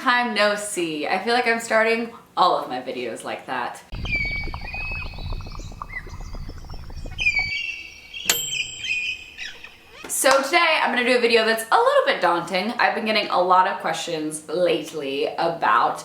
time no see. I feel like I'm starting all of my videos like that. So today I'm gonna do a video that's a little bit daunting. I've been getting a lot of questions lately about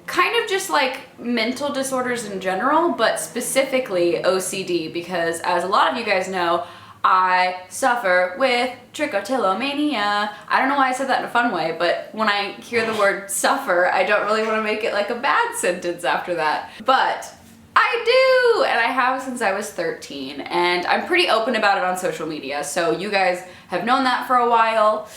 kind of just like mental disorders in general, but specifically OCD, because as a lot of you guys know, I suffer with trichotillomania. I don't know why I said that in a fun way, but when I hear the word suffer, I don't really want to make it like a bad sentence after that. But I do, and I have since I was 13, and I'm pretty open about it on social media, so you guys have known that for a while.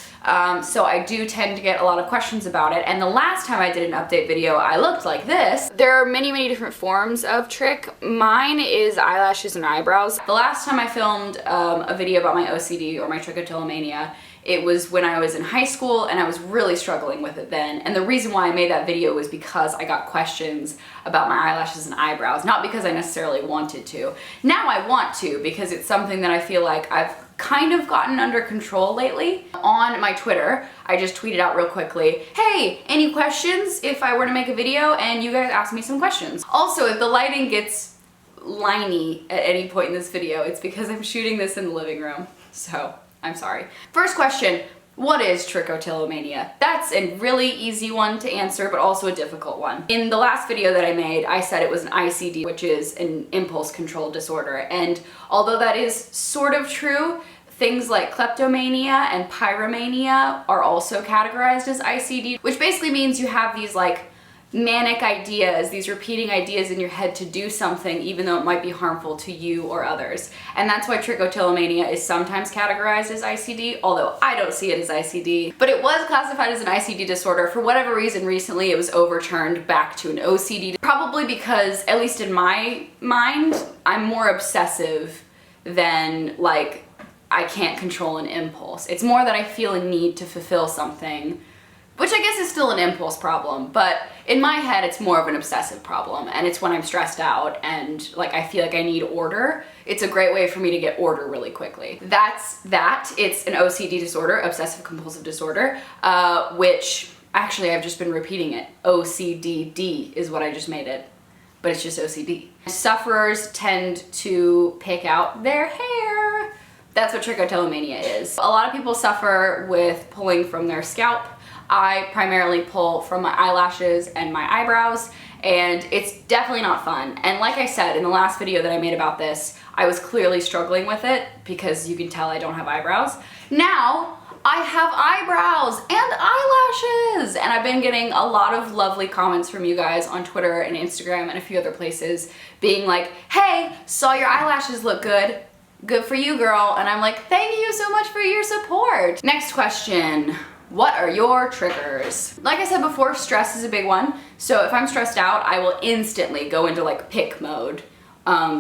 So I do tend to get a lot of questions about it, and the last time I did an update video, I looked like this. There are many different forms of trich. Mine is eyelashes and eyebrows. The last time I filmed a video about my OCD or my trichotillomania, it was when I was in high school, and I was really struggling with it then. And the reason why I made that video was because I got questions about my eyelashes and eyebrows, not because I necessarily wanted to. Now I want to, because it's something that I feel like I've kind of gotten under control lately. On my Twitter, I just tweeted out real quickly, hey, any questions if I were to make a video? And you guys asked me some questions. Also, if the lighting gets liney at any point in this video, it's because I'm shooting this in the living room, so I'm sorry. First question, what is trichotillomania? That's a really easy one to answer, but also a difficult one. In the last video that I made, I said it was an ICD, which is an impulse control disorder. And although that is sort of true, things like kleptomania and pyromania are also categorized as ICD, which basically means you have these like manic ideas, these repeating ideas in your head to do something even though it might be harmful to you or others. And that's why trichotillomania is sometimes categorized as ICD, although I don't see it as ICD. But it was classified as an ICD disorder. For whatever reason, recently it was overturned back to an OCD. Probably because, at least in my mind, I'm more obsessive than like I can't control an impulse. It's more that I feel a need to fulfill something, which I guess is still an impulse problem, but in my head it's more of an obsessive problem, and it's when I'm stressed out and like I feel like I need order. It's a great way for me to get order really quickly. That's that. It's an OCD disorder, obsessive compulsive disorder, which actually I've just been repeating it. OCDD is what I just made it, but it's just OCD. Sufferers tend to pick out their hair. That's what trichotillomania is. A lot of people suffer with pulling from their scalp. I primarily pull from my eyelashes and my eyebrows, and it's definitely not fun. And like I said in the last video that I made about this, I was clearly struggling with it because you can tell I don't have eyebrows. Now I have eyebrows and eyelashes, and I've been getting a lot of lovely comments from you guys on Twitter and Instagram and a few other places being like, hey, saw your eyelashes look good. Good for you, girl. And I'm like, thank you so much for your support. Next question. What are your triggers? Like I said before, stress is a big one. So if I'm stressed out, I will instantly go into like pick mode,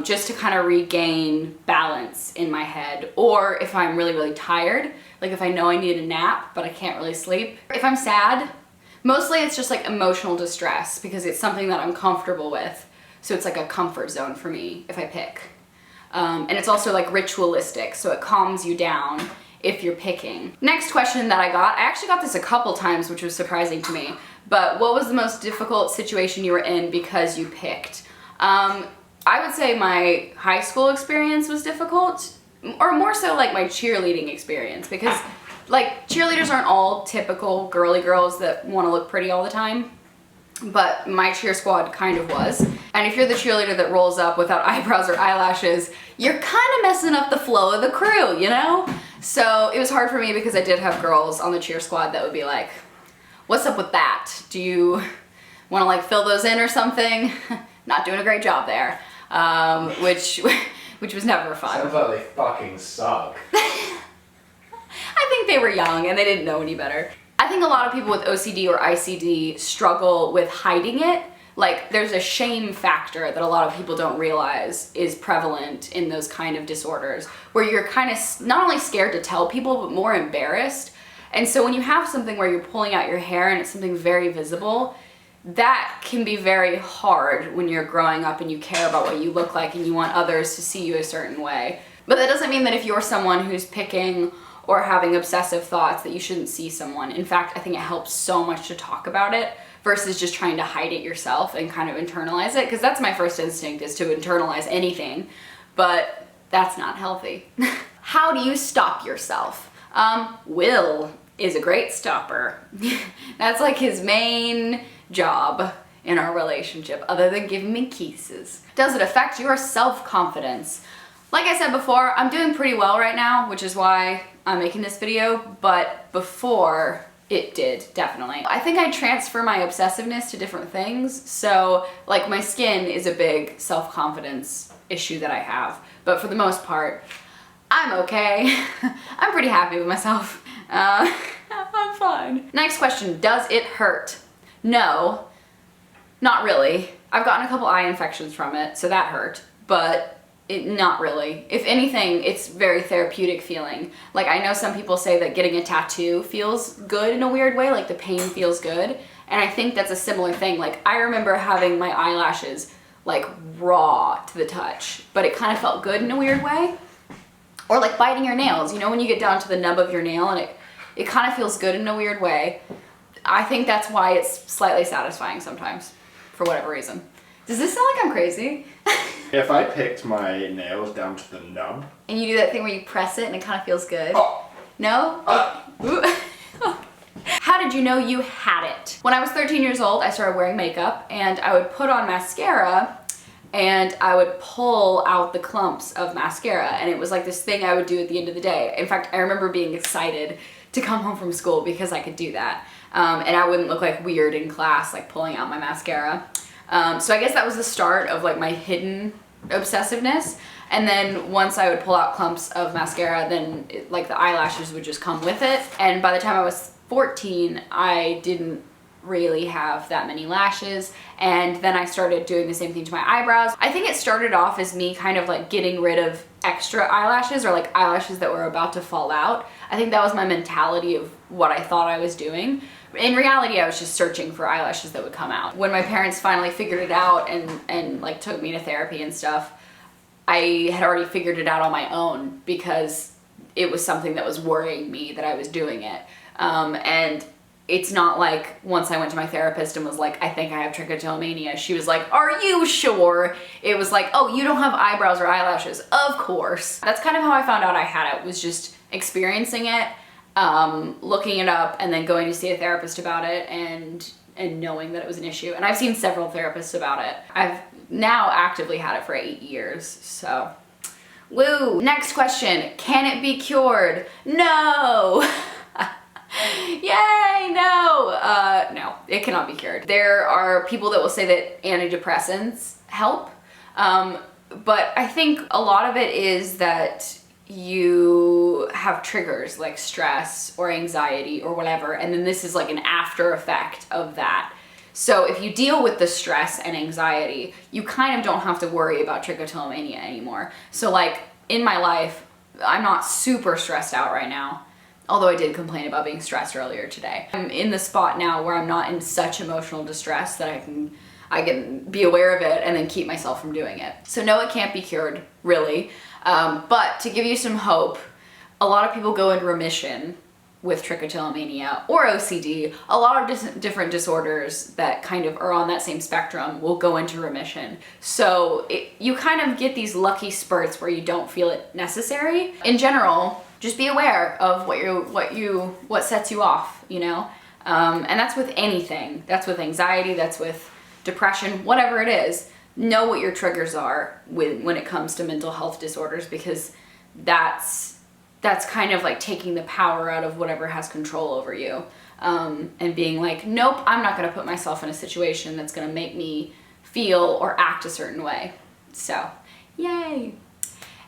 just to kind of regain balance in my head. Or if I'm really tired, like if I know I need a nap, but I can't really sleep. If I'm sad, mostly it's just like emotional distress because it's something that I'm comfortable with. So it's like a comfort zone for me if I pick. And it's also like ritualistic, so it calms you down if you're picking. Next question that I actually got this a couple times, which was surprising to me, but what was the most difficult situation you were in because you picked? I would say my high school experience was difficult, or more so like my cheerleading experience, because like cheerleaders aren't all typical girly girls that want to look pretty all the time. But my cheer squad kind of was. And if you're the cheerleader that rolls up without eyebrows or eyelashes, you're kind of messing up the flow of the crew, you know? So it was hard for me because I did have girls on the cheer squad that would be like, what's up with that? Do you want to like fill those in or something? Not doing a great job there. Which was never fun. Sounds like they fucking suck. I think they were young and they didn't know any better. I think a lot of people with OCD or ICD struggle with hiding it. Like there's a shame factor that a lot of people don't realize is prevalent in those kind of disorders, where you're kind of not only scared to tell people, but more embarrassed. And so when you have something where you're pulling out your hair and it's something very visible, that can be very hard when you're growing up and you care about what you look like and you want others to see you a certain way. But that doesn't mean that if you're someone who's picking or having obsessive thoughts that you shouldn't see someone. In fact, I think it helps so much to talk about it versus just trying to hide it yourself and kind of internalize it, because that's my first instinct, is to internalize anything, but that's not healthy. How do you stop yourself? Will is a great stopper. That's like his main job in our relationship, other than giving me kisses. Does it affect your self-confidence? Like I said before, I'm doing pretty well right now, which is why I'm making this video, but before it did, definitely. I think I transfer my obsessiveness to different things. So like my skin is a big self-confidence issue that I have, but for the most part, I'm okay. I'm pretty happy with myself. I'm fine. Next question, does it hurt? No, not really. I've gotten a couple eye infections from it, so that hurt, but not really. If anything, it's very therapeutic feeling. Like I know some people say that getting a tattoo feels good in a weird way, like the pain feels good, and I think that's a similar thing. Like I remember having my eyelashes like raw to the touch, but it kind of felt good in a weird way. Or like biting your nails, you know, when you get down to the nub of your nail and it kind of feels good in a weird way. I think that's why it's slightly satisfying sometimes, for whatever reason. Does this sound like I'm crazy? If I picked my nails down to the nub. And you do that thing where you press it and it kind of feels good? Oh. No? How did you know you had it? When I was 13 years old, I started wearing makeup, and I would put on mascara and I would pull out the clumps of mascara, and it was like this thing I would do at the end of the day. In fact, I remember being excited to come home from school because I could do that. And I wouldn't look like weird in class, like pulling out my mascara. So I guess that was the start of like my hidden obsessiveness. And then once I would pull out clumps of mascara, then like the eyelashes would just come with it. And by the time I was 14, I didn't really have that many lashes, and then I started doing the same thing to my eyebrows. I think it started off as me kind of like getting rid of extra eyelashes, or like eyelashes that were about to fall out. I think that was my mentality of what I thought I was doing. In reality, I was just searching for eyelashes that would come out. When my parents finally figured it out and like took me to therapy and stuff, I had already figured it out on my own because it was something that was worrying me that I was doing it. And it's not like once I went to my therapist and was like, I think I have trichotillomania, she was like, are you sure? It was like, oh, you don't have eyebrows or eyelashes. Of course. That's kind of how I found out I had it, was just experiencing it, looking it up, and then going to see a therapist about it and knowing that it was an issue. And I've seen several therapists about it. I've now actively had it for 8 years, so woo. Next question, can it be cured? No. Yay, no. No, it cannot be cured. There are people that will say that antidepressants help, but I think a lot of it is that you have triggers like stress or anxiety or whatever, and then this is like an after effect of that. So if you deal with the stress and anxiety, you kind of don't have to worry about trichotillomania anymore. So like in my life, I'm not super stressed out right now. Although I did complain about being stressed earlier today. I'm in the spot now where I'm not in such emotional distress that I can be aware of it and then keep myself from doing it. So no, it can't be cured, really. But to give you some hope, a lot of people go in remission with trichotillomania or OCD. A lot of different disorders that kind of are on that same spectrum will go into remission. So you kind of get these lucky spurts where you don't feel it necessary. In general, just be aware of what sets you off, you know? And that's with anything. That's with anxiety, that's with depression, whatever it is. Know what your triggers are when it comes to mental health disorders, because that's kind of like taking the power out of whatever has control over you. And being like, nope, I'm not gonna put myself in a situation that's gonna make me feel or act a certain way. So, yay.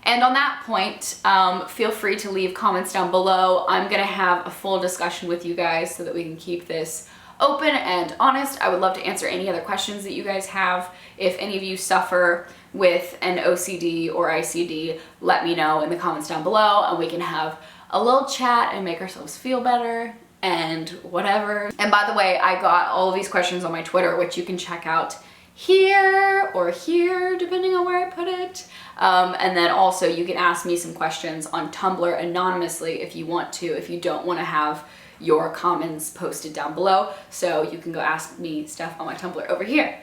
And on that point, feel free to leave comments down below. I'm gonna have a full discussion with you guys so that we can keep this open and honest. I would love to answer any other questions that you guys have. If any of you suffer with an OCD or ICD, let me know in the comments down below, and we can have a little chat and make ourselves feel better and whatever. And by the way, I got all of these questions on my Twitter, which you can check out here or here, depending on where I put it. And then also you can ask me some questions on Tumblr anonymously if you want to, if you don't want to have your comments posted down below. So you can go ask me stuff on my Tumblr over here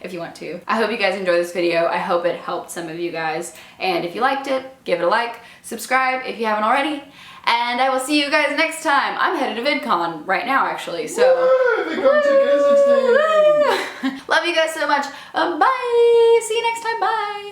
if you want to. I hope you guys enjoyed this video. I hope it helped some of you guys. And if you liked it, give it a like, subscribe if you haven't already. And I will see you guys next time. I'm headed to VidCon right now, actually, so. Woo! Love you guys so much. Bye. See you next time. Bye.